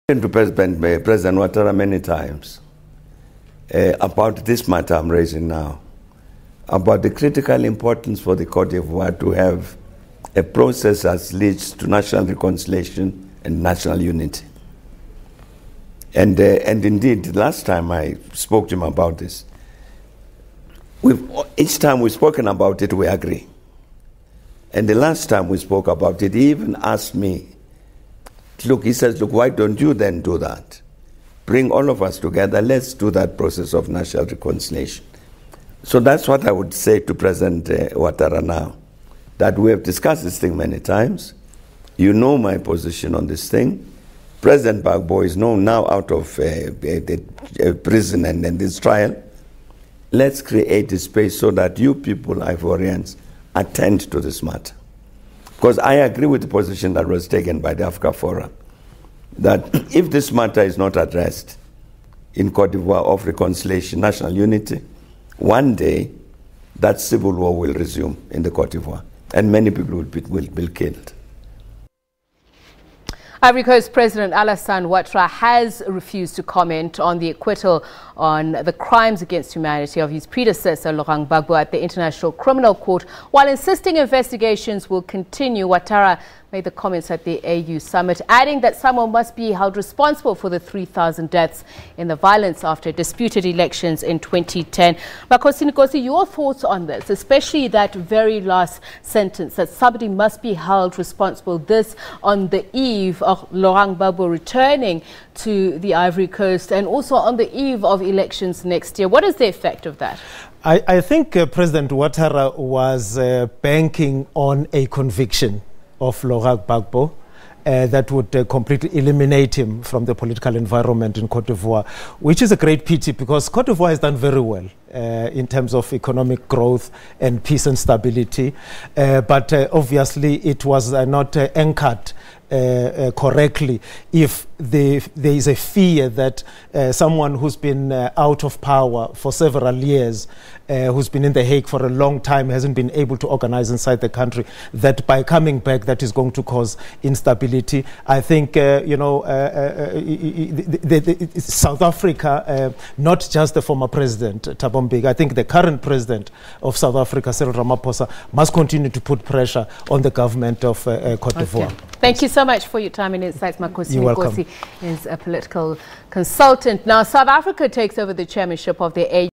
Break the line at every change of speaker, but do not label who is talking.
To President Ouattara many times about this matter I'm raising now, about the critical importance for the Côte d'Ivoire to have a process that leads to national reconciliation and national unity. And indeed, last time I spoke to him about this, each time we've spoken about it, we agree. And the last time we spoke about it, he even asked me, look, he says, look, why don't you then do that? Bring all of us together, let's do that process of national reconciliation. So that's what I would say to President Ouattara now, that we have discussed this thing many times. You know my position on this thing. President Gbagbo is known now out of prison and this trial. Let's create a space so that you people, Ivorians, attend to this matter. Because I agree with the position that was taken by the Africa Forum, that if this matter is not addressed in Côte d'Ivoire of reconciliation, national unity, one day that civil war will resume in the Côte d'Ivoire, and many people will be killed.
Ivory Coast President Alassane Ouattara has refused to comment on the acquittal on the crimes against humanity of his predecessor Laurent Gbagbo at the International Criminal Court. While insisting investigations will continue, Ouattara made the comments at the AU summit, adding that someone must be held responsible for the 3,000 deaths in the violence after disputed elections in 2010. Makhosini Nkosi, your thoughts on this, especially that very last sentence, that somebody must be held responsible, this on the eve of Laurent Gbagbo returning to the Ivory Coast and also on the eve of elections next year. What is the effect of that?
I think President Ouattara was banking on a conviction of Laurent Gbagbo that would completely eliminate him from the political environment in Côte d'Ivoire, which is a great pity because Côte d'Ivoire has done very well in terms of economic growth and peace and stability. But obviously it was not anchored correctly if there is a fear that someone who's been out of power for several years, who's been in The Hague for a long time, hasn't been able to organize inside the country, that by coming back that is going to cause instability. I think, South Africa, not just the former president, Thabo Mbeki, I think the current president of South Africa, Cyril Ramaphosa, must continue to put pressure on the government of Côte d'Ivoire.
Okay. Thank you so much for your time and insights. Makhosini Nkosi is a political consultant. Now, South Africa takes over the chairmanship of the AU.